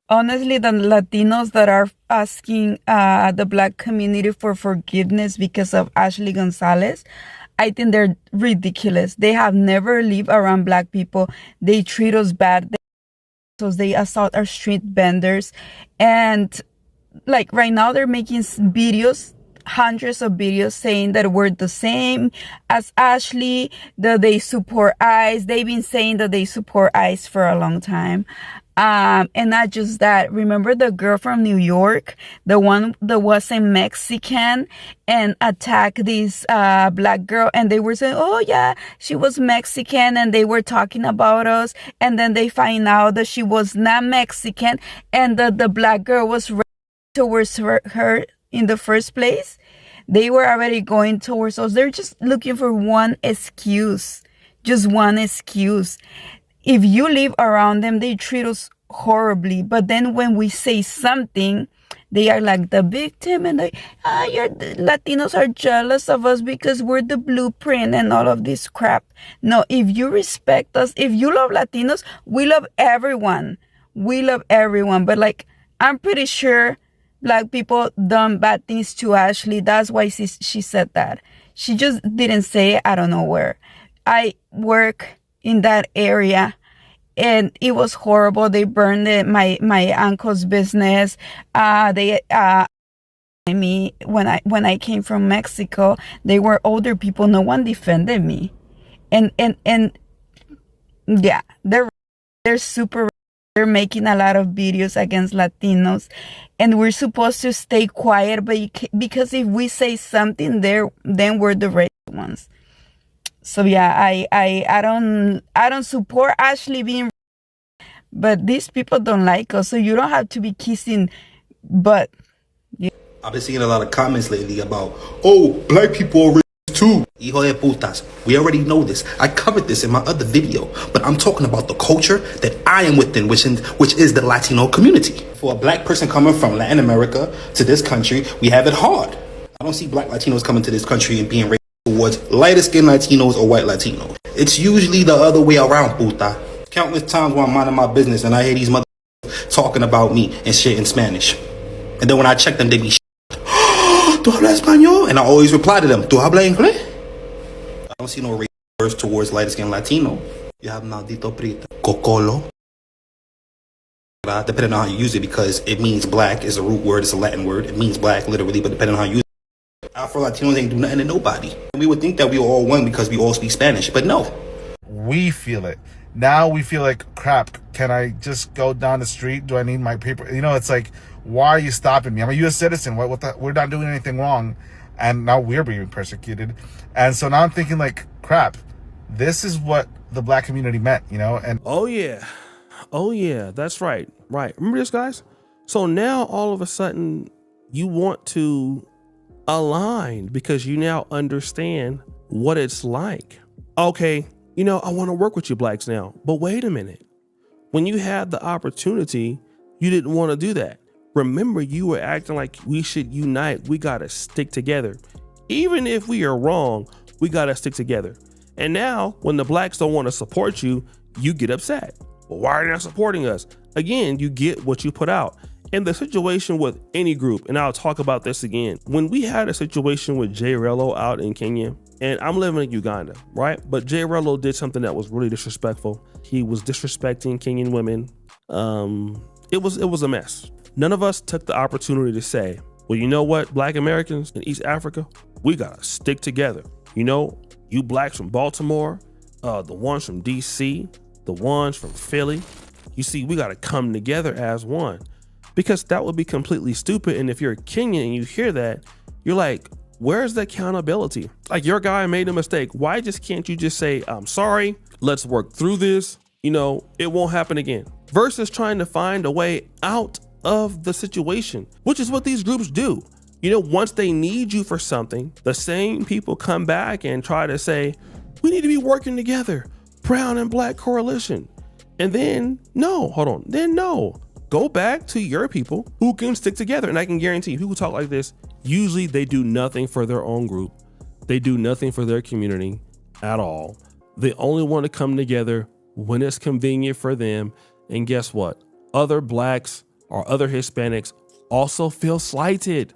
Honestly, the Latinos that are asking the Black community for forgiveness because of Ashley Gonzalez, I think they're ridiculous. They have never lived around Black people. They treat us bad. They assault our street vendors. And like right now, they're making videos, hundreds of videos saying that we're the same as Ashley, that they support ICE. They've been saying that they support ICE for a long time. And not just that. Remember the girl from New York, the one that wasn't Mexican and attacked this Black girl, and they were saying, "Oh yeah, she was Mexican," and they were talking about us, and then they find out that she was not Mexican, and that the Black girl was towards her in the first place. They were already going towards us. They're just looking for one excuse, just one excuse. If you live around them, they treat us horribly. But then when we say something, they are like the victim, and the Latinos are jealous of us because we're the blueprint and all of this crap. No, if you respect us, if you love Latinos, we love everyone. We love everyone. But like, I'm pretty sure Black people done bad things to Ashley. That's why she said that. She just didn't say it out of nowhere. I work in that area, and it was horrible. They burned my uncle's business. They me when I came from Mexico. They were older people. No one defended me, and yeah, they're super. They're making a lot of videos against Latinos, and we're supposed to stay quiet. But because if we say something, then we're the racist ones. So yeah, I don't support Ashley being, but these people don't like us, so you don't have to be kissing butt. Yeah. I've been seeing a lot of comments lately about, oh, Black people are racist too. Hijo de putas. We already know this. I covered this in my other video, but I'm talking about the culture that I am within, which is the Latino community. For a Black person coming from Latin America to this country, we have it hard. I don't see Black Latinos coming to this country and being racist towards lighter skinned Latinos or white Latinos. It's usually the other way around, puta. Countless times when I'm minding my business and I hear these motherfuckers talking about me and shit in Spanish. And then when I check them, they be ¿Tú hablas español? And I always reply to them, ¿Tú hablas inglés? I don't see no racist words towards lighter skinned Latino. You have maldito prieto. Cocolo. Depending on how you use it, because it means black is a root word, it's a Latin word. It means black literally, but depending on how you use it. Afro Latinos ain't do nothing to nobody. We would think that we were all one because we all speak Spanish, but no. We feel it. Now we feel like, crap, can I just go down the street? Do I need my paper? You know, it's like, why are you stopping me? I'm a U.S. citizen. We're not doing anything wrong. And now we're being persecuted. And so now I'm thinking like, crap, this is what the Black community meant, you know? And oh yeah, that's right. Remember this, guys? So now all of a sudden you want to align because you now understand what it's like. Okay, you know, I want to work with you Blacks now, but wait a minute. When you had the opportunity, you didn't want to do that. Remember, you were acting like we should unite. We got to stick together. Even if we are wrong, we got to stick together. And now when the Blacks don't want to support you, you get upset. Well, why are you not supporting us? Again, you get what you put out. And the situation with any group, and I'll talk about this again. When we had a situation with Jay Rello out in Kenya, and I'm living in Uganda, right? But Jay Rello did something that was really disrespectful. He was disrespecting Kenyan women. It was a mess. None of us took the opportunity to say, well, you know what, Black Americans in East Africa, we gotta stick together. You know, you Blacks from Baltimore, the ones from DC, the ones from Philly, you see, we gotta come together as one. Because that would be completely stupid. And if you're a Kenyan and you hear that, you're like, where's the accountability? Like, your guy made a mistake. Why can't you just say, I'm sorry, let's work through this, you know, it won't happen again. Versus trying to find a way out of the situation, which is what these groups do. You know, once they need you for something, the same people come back and try to say, we need to be working together, brown and Black coalition. And then no, go back to your people who can stick together. And I can guarantee you, people talk like this, usually they do nothing for their own group. They do nothing for their community at all. They only want to come together when it's convenient for them. And guess what? Other Blacks or other Hispanics also feel slighted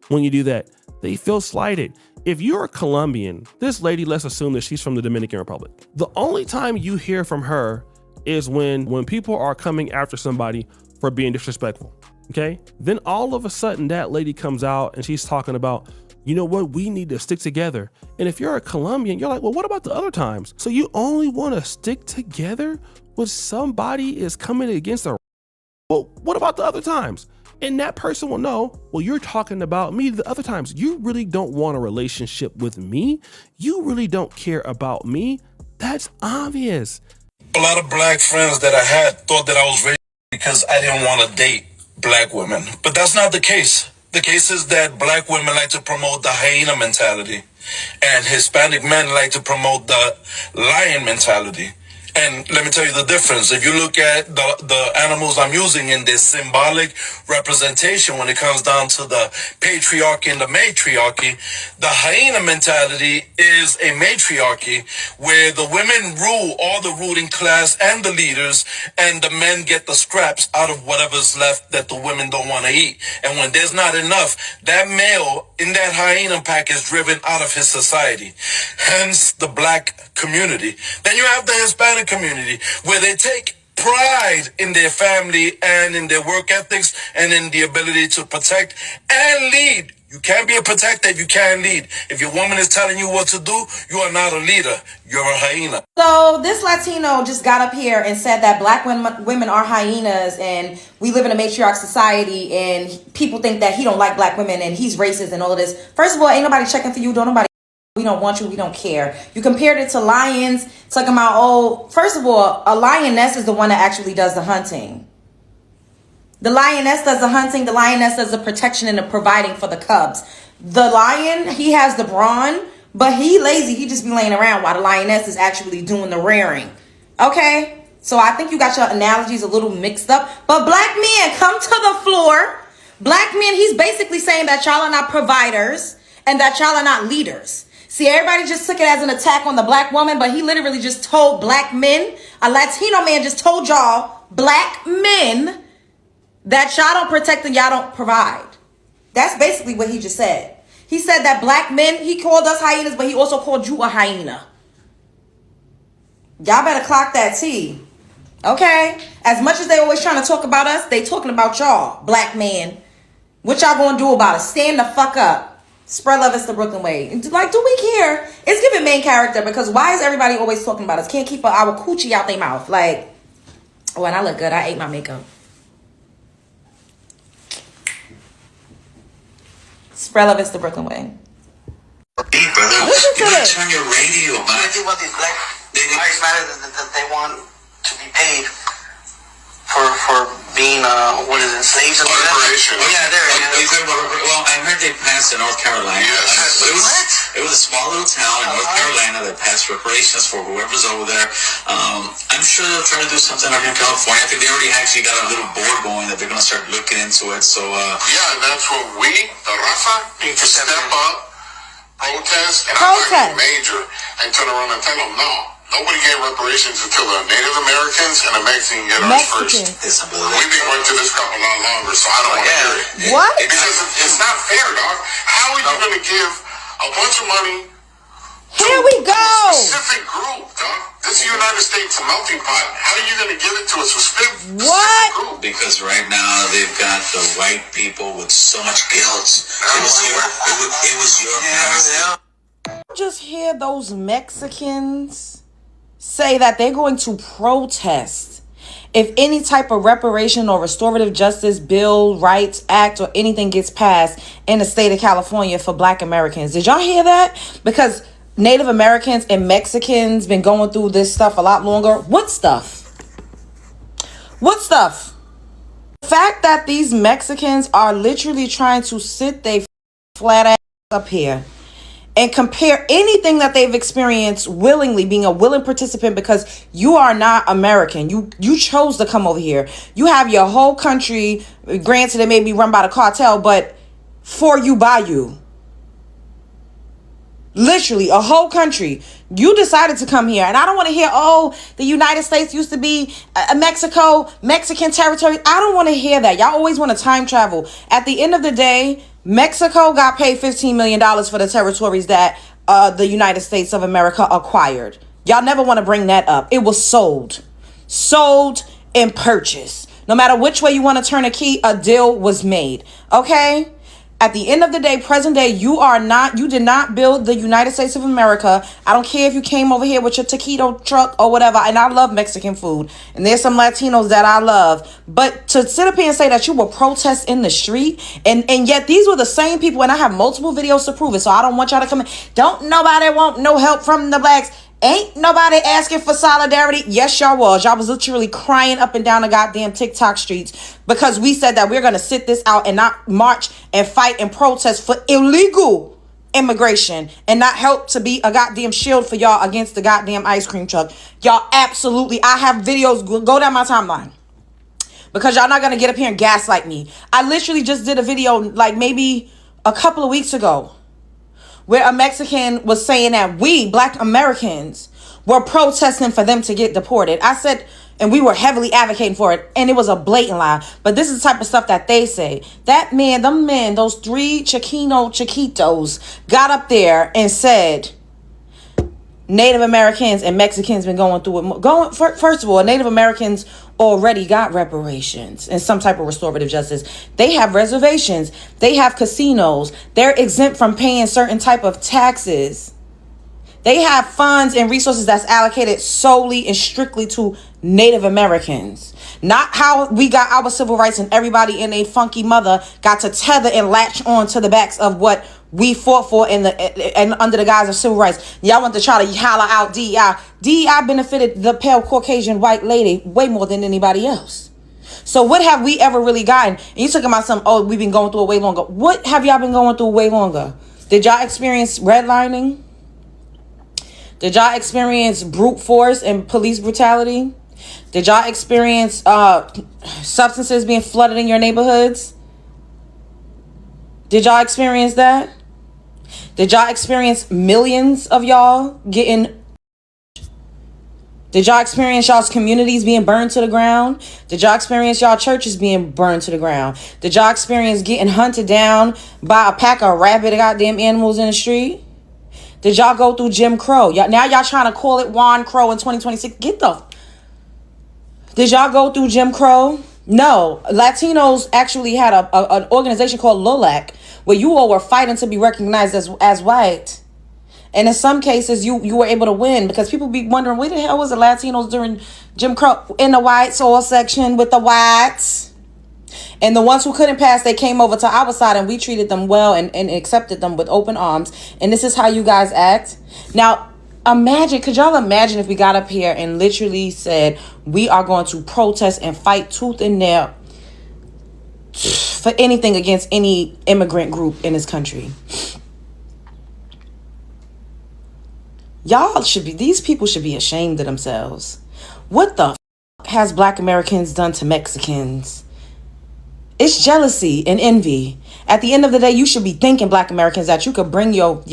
when you do that. They feel slighted. If you're a Colombian, this lady, let's assume that she's from the Dominican Republic. The only time you hear from her is when people are coming after somebody for being disrespectful, okay? Then all of a sudden that lady comes out and she's talking about, you know what, we need to stick together. And if you're a Colombian, you're like, well, what about the other times? So you only want to stick together when somebody is coming against a, well, what about the other times? And that person will know, well, you're talking about me the other times. You really don't want a relationship with me. You really don't care about me. That's obvious. A lot of black friends that I had thought that I was racist because I didn't want to date black women. But that's not the case. The case is that black women like to promote the hyena mentality, and Hispanic men like to promote the lion mentality. And let me tell you the difference. If you look at the animals I'm using in this symbolic representation, when it comes down to the patriarchy and the matriarchy, the hyena mentality is a matriarchy where the women rule all the ruling class and the leaders, and the men get the scraps out of whatever's left that the women don't want to eat. And when there's not enough, that male in that hyena pack is driven out of his society. Hence the black community. Then you have the Hispanic community, where they take pride in their family and in their work ethics and in the ability to protect and lead. You can't be a protector if you can't lead. If your woman is telling you what to do, you are not a leader. You're a hyena. So this Latino just got up here and said that black women are hyenas and we live in a matriarch society and people think that he don't like black women and he's racist and all of this. First of all, ain't nobody checking for you. Don't nobody. We don't want you. We don't care. You compared it to lions, talking about, oh, first of all, a lioness is the one that actually does the hunting. The lioness does the hunting. The lioness does the protection and the providing for the cubs. The lion, he has the brawn, but he lazy. He just be laying around while the lioness is actually doing the rearing. Okay? So I think you got your analogies a little mixed up. But black men, come to the floor. Black men, he's basically saying that y'all are not providers and that y'all are not leaders. See, everybody just took it as an attack on the black woman, but he literally just told black men, a Latino man just told y'all, black men, that y'all don't protect and y'all don't provide. That's basically what he just said. He said that black men, he called us hyenas, but he also called you a hyena. Y'all better clock that T. Okay? As much as they always trying to talk about us, they talking about y'all, black men. What y'all gonna do about it? Stand the fuck up. Spread love is the Brooklyn way. Like, do we care? It's giving main character, because why is everybody always talking about us? Can't keep our coochie out their mouth. Like, oh, and I look good. I ate my makeup. Spread love is the Brooklyn way. Hey, brother, you gotta turn your radio back. I think about these black lives matter that they want to be paid for being what is it, slaves or whatever. Reparations. Yeah, there. Well, I heard they passed in North Carolina. Yes. It was a small little town in North Carolina that passed reparations for whoever's over there. I'm sure they'll try to do something over here in California. I think they already actually got a little board going that they're going to start looking into it. So yeah, that's what we, the Raza, need to step up, protest, and Protest. major, and turn around and tell them no. Nobody gave reparations until the Native Americans and the Mexicans get ours first. We've been going through this crap a lot longer, so I don't want to hear it. What? Because it's not fair, dog. How are you going to give a bunch of money Here we go. to a specific group, dog? This is the United States melting pot. How are you going to give it to a specific group? because right now they've got the white people with so much guilt. It was your past. Just hear those Mexicans say that they're going to protest if any type of reparation or restorative justice bill, rights, act, or anything gets passed in the state of California for black Americans. Did y'all hear that? Because Native Americans and Mexicans been going through this stuff a lot longer. What stuff? What stuff? The fact that these Mexicans are literally trying to sit their flat ass up here and compare anything that they've experienced willingly, being a willing participant, because you are not American. You chose to come over here. You have your whole country, granted it may be run by the cartel, but for you, by you. Literally, a whole country. You decided to come here. And I don't want to hear, oh, the United States used to be Mexico, Mexican territory. I don't want to hear that. Y'all always want to time travel. At the end of the day, Mexico got paid $15 million for the territories that the United States of America acquired. Y'all never want to bring that up. It was sold. Sold and purchased. No matter which way you want to turn a key, a deal was made. Okay? At the end of the day, present day, you did not build the United States of America. I don't care if you came over here with your taquito truck or whatever. And I love Mexican food. And there's some Latinos that I love. But to sit up here and say that you will protest in the street, and yet these were the same people, and I have multiple videos to prove it. So I don't want y'all to come in. Don't nobody want no help from the blacks. Ain't nobody asking for solidarity. Yes, y'all was. Y'all was literally crying up and down the goddamn TikTok streets because we said that we're going to sit this out and not march and fight and protest for illegal immigration and not help to be a goddamn shield for y'all against the goddamn ice cream truck. Y'all absolutely, I have videos, go down my timeline. Because y'all not going to get up here and gaslight me. I literally just did a video like maybe a couple of weeks ago where a Mexican was saying that we, Black Americans, were protesting for them to get deported. I said, and we were heavily advocating for it, and it was a blatant lie. But this is the type of stuff that they say. That man, those 3 Chiquitos got up there and said, Native Americans and Mexicans been going through it. First of all, Native Americans already got reparations and some type of restorative justice. They have reservations. They have casinos. They're exempt from paying certain type of taxes. They have funds and resources that's allocated solely and strictly to Native Americans. Not how we got our civil rights and everybody and a funky mother got to tether and latch on to the backs of what we fought for and under the guise of civil rights. Y'all want to try to holler out DEI. DEI benefited the pale Caucasian white lady way more than anybody else. So what have we ever really gotten? And you talking about we've been going through it way longer. What have y'all been going through way longer? Did y'all experience redlining? Did y'all experience brute force and police brutality? Did y'all experience substances being flooded in your neighborhoods? Did y'all experience that? Did y'all experience millions of y'all getting... Did y'all experience y'all's communities being burned to the ground? Did y'all experience y'all churches being burned to the ground? Did y'all experience getting hunted down by a pack of rabid goddamn animals in the street? Did y'all go through Jim Crow? Now y'all trying to call it Juan Crow in 2026. Did y'all go through Jim Crow? No. Latinos actually had an organization called LOLAC where you all were fighting to be recognized as white. And in some cases, you were able to win because people be wondering, where the hell was the Latinos during Jim Crow? In the white soil section with the whites. And the ones who couldn't pass, they came over to our side and we treated them well and accepted them with open arms. And this is how you guys act. Now, could y'all imagine if we got up here and literally said, we are going to protest and fight tooth and nail for anything against any immigrant group in this country? These people should be ashamed of themselves. What the has Black Americans done to Mexicans? It's jealousy and envy. At the end of the day, you should be thinking, Black Americans, that you could bring your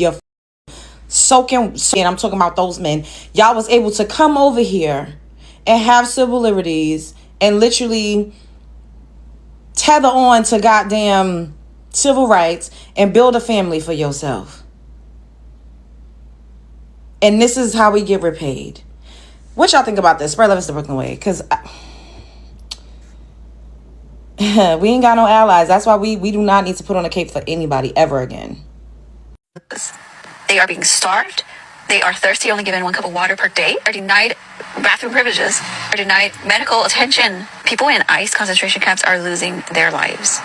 soaking, and I'm talking about those men. Y'all was able to come over here and have civil liberties and literally tether on to goddamn civil rights and build a family for yourself. And this is how we get repaid. What y'all think about this? Spread love is the Brooklyn way. Because we ain't got no allies. That's why we do not need to put on a cape for anybody ever again. They are being starved. They are thirsty, only given 1 cup of water per day, are denied bathroom privileges, are denied medical attention. People in ICE concentration camps are losing their lives.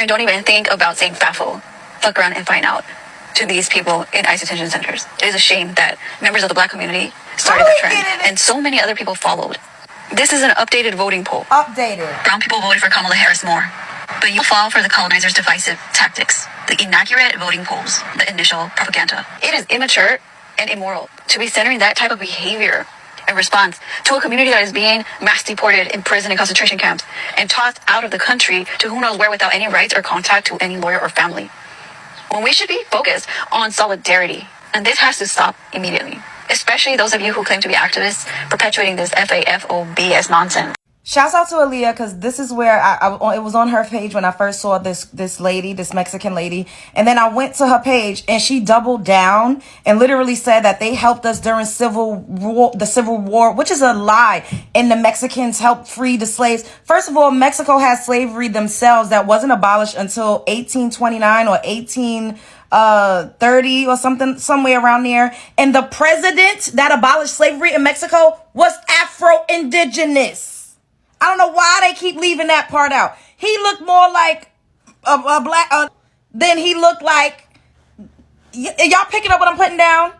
And don't even think about saying FAFO, fuck around and find out, to these people in ICE detention centers. It is a shame that members of the Black community started the trend, and so many other people followed. This is an updated voting poll. Brown people voted for Kamala Harris more, but you fall for the colonizers' divisive tactics, the inaccurate voting polls, the initial propaganda. It is immature and immoral to be centering that type of behavior in response to a community that is being mass deported, imprisoned in concentration camps, and tossed out of the country to who knows where without any rights or contact to any lawyer or family. When we should be focused on solidarity And this has to stop immediately. Especially those of you who claim to be activists perpetuating this FAFOBS nonsense. Shouts out to Aaliyah, because this is where it was on her page when I first saw this lady, this Mexican lady. And then I went to her page and she doubled down and literally said that they helped us during the Civil War, which is a lie. And the Mexicans helped free the slaves. First of all, Mexico had slavery themselves that wasn't abolished until 1829 or 1830 or something, somewhere around there. And the president that abolished slavery in Mexico was Afro-Indigenous. I don't know why they keep leaving that part out. He looked more like a black than he looked like. Y'all picking up what I'm putting down?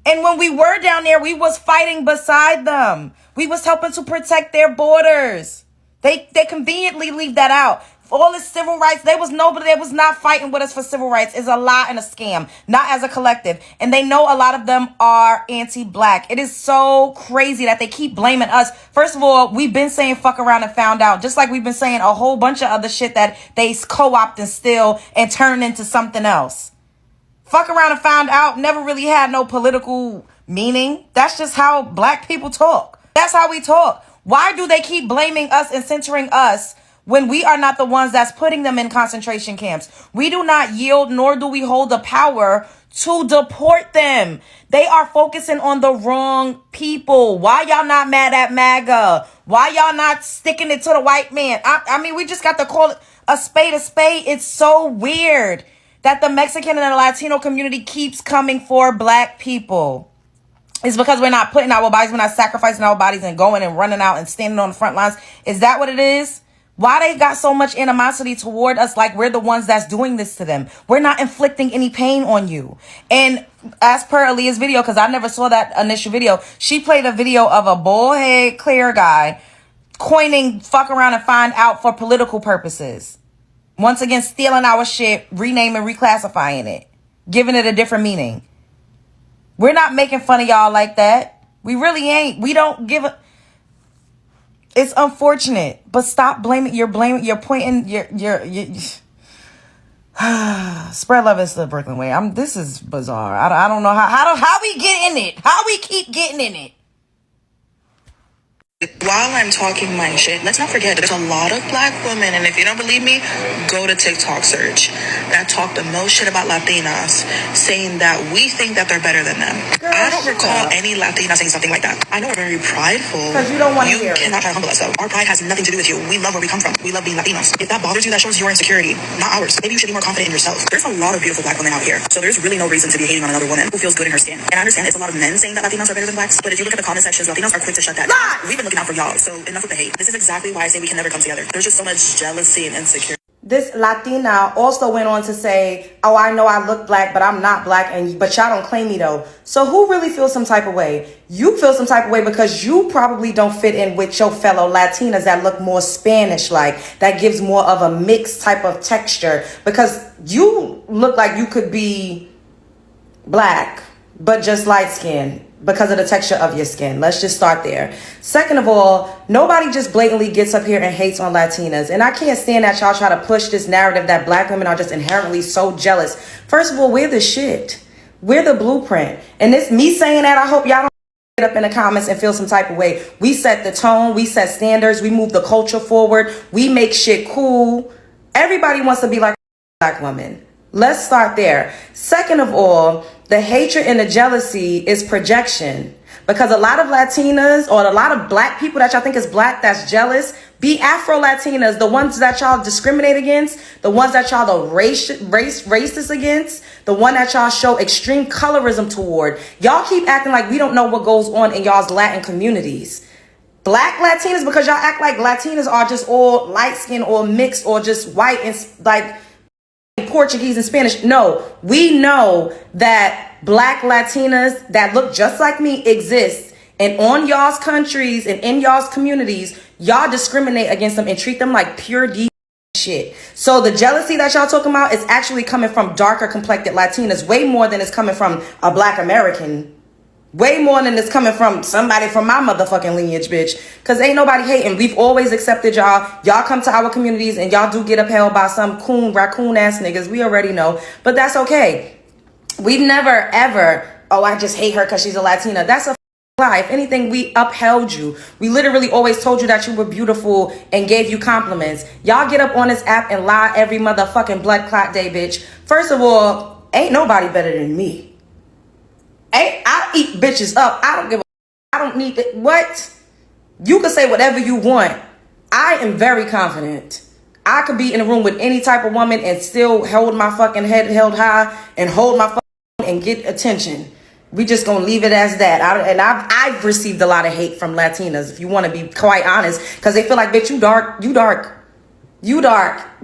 And when we were down there, we was fighting beside them. We was helping to protect their borders. They conveniently leave that out. All this civil rights, nobody that was not fighting with us for civil rights. Is a lie and a scam, not as a collective. And they know a lot of them are anti-black. It is so crazy that they keep blaming us. First of all, we've been saying fuck around and found out, just like we've been saying a whole bunch of other shit that they co-opt and steal and turn into something else. Fuck around and found out never really had no political meaning. That's just how black people talk. That's how we talk. Why do they keep blaming us and centering us when we are not the ones that's putting them in concentration camps? We do not yield, nor do we hold the power to deport them. They are focusing on the wrong people. Why y'all not mad at MAGA? Why y'all not sticking it to the white man? I mean, we just got to call it a spade a spade. It's so weird that the Mexican and the Latino community keeps coming for black people. It's because we're not putting our bodies, we're not sacrificing our bodies and going and running out and standing on the front lines. Is that what it is? Why they got so much animosity toward us like we're the ones that's doing this to them? We're not inflicting any pain on you. And as per Aaliyah's video, because I never saw that initial video, she played a video of a bullhead clear guy coining fuck around and find out for political purposes. Once again, stealing our shit, renaming, reclassifying it, giving it a different meaning. We're not making fun of y'all like that. We really ain't. We don't give a... It's unfortunate, but stop blaming. You're pointing. Spread love is the Brooklyn way. This is bizarre. I don't know how we get in it. How we keep getting in it. While I'm talking my shit, let's not forget that there's a lot of black women, and if you don't believe me, go to TikTok search, that talk the most shit about Latinas, saying that we think that they're better than them. Girl, I don't recall any Latina saying something like that. I know we're very prideful. Because you don't want to hear it. You cannot try to humble us, though. Our pride has nothing to do with you. We love where we come from. We love being Latinos. If that bothers you, that shows your insecurity, not ours. Maybe you should be more confident in yourself. There's a lot of beautiful black women out here, so there's really no reason to be hating on another woman who feels good in her skin. And I understand it's a lot of men saying that Latinos are better than blacks, but if you look at the comment sections, Latinos are quick to shut that down. We've been looking out for y'all, so enough with the hate. This is exactly why I say we can never come together. There's just so much jealousy and insecurity. This Latina also went on to say, oh, I know I look black, but I'm not black, but y'all don't claim me though. So who really feels some type of way? You feel some type of way because you probably don't fit in with your fellow Latinas that look more Spanish-like, that gives more of a mixed type of texture, because you look like you could be black, but just light skin because of the texture of your skin. Let's just start there. Second of all, nobody just blatantly gets up here and hates on Latinas. And I can't stand that y'all try to push this narrative that black women are just inherently so jealous. First of all, we're the shit. We're the blueprint. And this me saying that, I hope y'all don't get up in the comments and feel some type of way. We set the tone. We set standards. We move the culture forward. We make shit cool. Everybody wants to be like a black woman. Let's start there. Second of all, the hatred and the jealousy is projection, because a lot of Latinas or a lot of black people that y'all think is black that's jealous be Afro-Latinas, the ones that y'all discriminate against, the ones that y'all are racist against, the one that y'all show extreme colorism toward. Y'all keep acting like we don't know what goes on in y'all's Latin communities. Black Latinas, because y'all act like Latinas are just all light skinned or mixed or just white and like Portuguese and Spanish. No, we know that black Latinas that look just like me exist, and on y'all's countries and in y'all's communities, y'all discriminate against them and treat them like pure D shit. So the jealousy that y'all talking about is actually coming from darker complected Latinas, way more than it's coming from a black American. Way more than it's coming from somebody from my motherfucking lineage, bitch. Because ain't nobody hating. We've always accepted y'all. Y'all come to our communities and y'all do get upheld by some raccoon ass niggas. We already know. But that's okay. We've never ever, oh, I just hate her because she's a Latina. That's a lie. If anything, we upheld you. We literally always told you that you were beautiful and gave you compliments. Y'all get up on this app and lie every motherfucking blood clot day, bitch. First of all, ain't nobody better than me. I eat bitches up. I don't give a, I don't need it. What? You can say whatever you want. I am very confident. I could be in a room with any type of woman and still hold my fucking head held high and hold my fucking and get attention. We just gonna leave it as that. I've received a lot of hate from Latinas, if you want to be quite honest, because they feel like, bitch, you dark,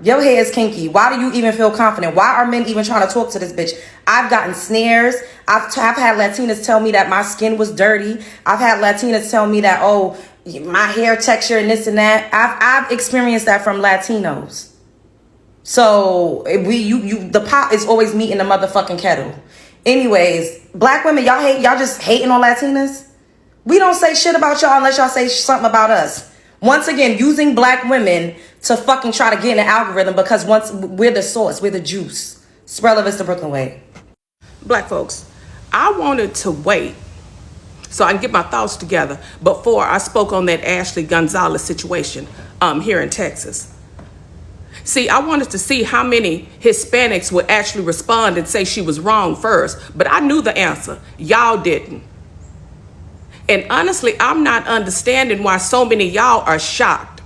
your hair is kinky. Why do you even feel confident? Why are men even trying to talk to this bitch? I've gotten snares. I've had Latinas tell me that my skin was dirty. I've had Latinas tell me that, oh, my hair texture and this and that. I've experienced that from Latinos. So the pot is always meeting the motherfucking kettle. Anyways, black women, y'all just hating on Latinas. We don't say shit about y'all unless y'all say something about us. Once again, using black women to fucking try to get in the algorithm because once we're the source, we're the juice. Sprella Vista, Brooklyn way. Black folks, I wanted to wait so I can get my thoughts together before I spoke on that Ashley Gonzalez situation here in Texas. See, I wanted to see how many Hispanics would actually respond and say she was wrong first, but I knew the answer. Y'all didn't. And honestly, I'm not understanding why so many of y'all are shocked.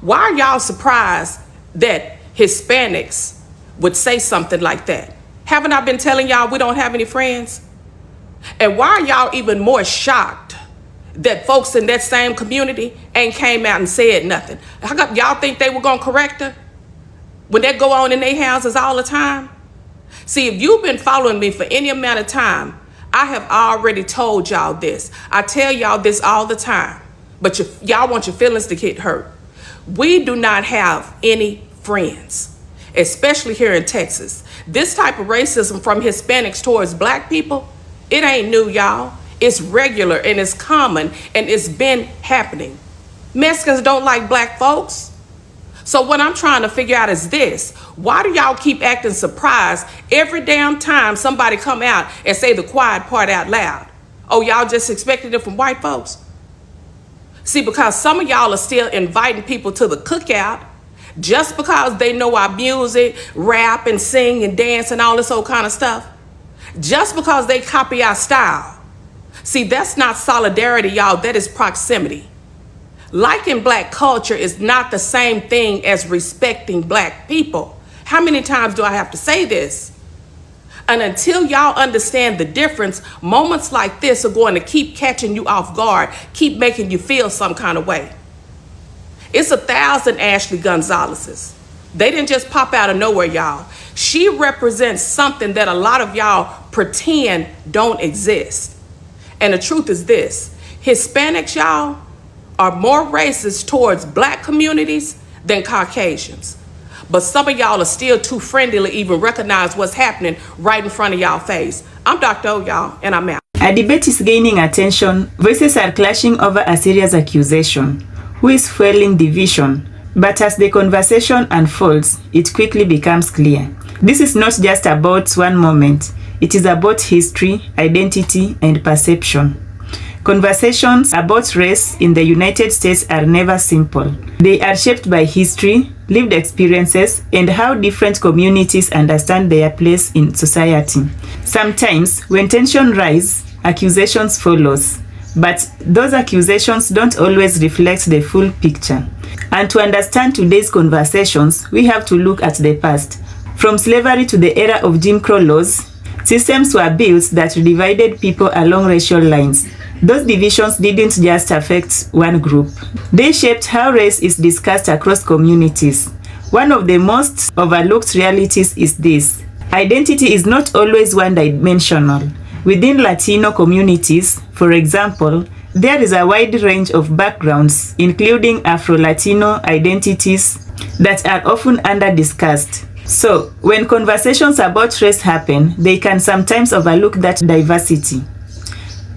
Why are y'all surprised that Hispanics would say something like that? Haven't I been telling y'all we don't have any friends? And why are y'all even more shocked that folks in that same community ain't came out and said nothing? How come y'all think they were gonna correct her when that go on in their houses all the time? See, if you've been following me for any amount of time, I have already told y'all this. I tell y'all this all the time, but y'all want your feelings to get hurt. We do not have any friends, especially here in Texas. This type of racism from Hispanics towards black people, it ain't new, y'all. It's regular and it's common and it's been happening. Mexicans don't like black folks. So what I'm trying to figure out is this: why do y'all keep acting surprised every damn time somebody come out and say the quiet part out loud? Oh, y'all just expected it from white folks? See, because some of y'all are still inviting people to the cookout just because they know our music, rap and sing and dance and all this old kind of stuff. Just because they copy our style. See, that's not solidarity, y'all. That is proximity. Liking black culture is not the same thing as respecting black people. How many times do I have to say this? And until y'all understand the difference, moments like this are going to keep catching you off guard, keep making you feel some kind of way. It's 1,000 Ashley Gonzalez's. They didn't just pop out of nowhere, y'all. She represents something that a lot of y'all pretend don't exist. And the truth is this: Hispanics, y'all, are more racist towards black communities than Caucasians. But some of y'all are still too friendly to even recognize what's happening right in front of y'all face. I'm Dr. O, y'all, and I'm out. A debate is gaining attention. Voices are clashing over a serious accusation. Who is fueling division? But as the conversation unfolds, it quickly becomes clear. This is not just about one moment. It is about history, identity, and perception. Conversations about race in the United States are never simple. They are shaped by history, lived experiences, and how different communities understand their place in society. Sometimes, when tension rises, accusations follows. But those accusations don't always reflect the full picture. And to understand today's conversations, we have to look at the past. From slavery to the era of Jim Crow laws, systems were built that divided people along racial lines. Those divisions didn't just affect one group. They shaped how race is discussed across communities. One of the most overlooked realities is this: identity is not always one-dimensional. Within Latino communities, for example, there is a wide range of backgrounds, including Afro-Latino identities, that are often under-discussed. So, when conversations about race happen, they can sometimes overlook that diversity.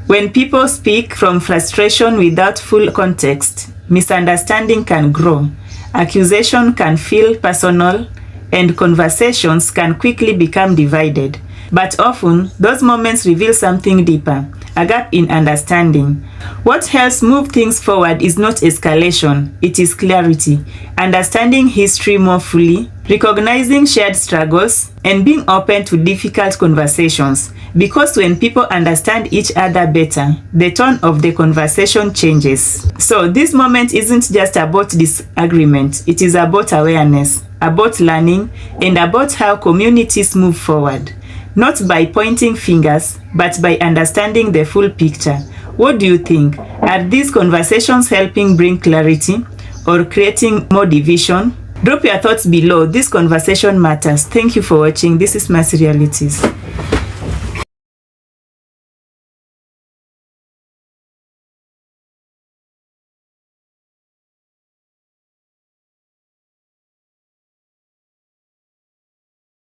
When people speak from frustration without full context, misunderstanding can grow, accusation can feel personal, and conversations can quickly become divided. But often, those moments reveal something deeper, a gap in understanding. What helps move things forward is not escalation, it is clarity, understanding history more fully, recognizing shared struggles, and being open to difficult conversations. Because when people understand each other better, the tone of the conversation changes. So this moment isn't just about disagreement, it is about awareness, about learning, and about how communities move forward. Not by pointing fingers, but by understanding the full picture. What do you think? Are these conversations helping bring clarity or creating more division? Drop your thoughts below. This conversation matters. Thank you for watching. This is Mass Realities.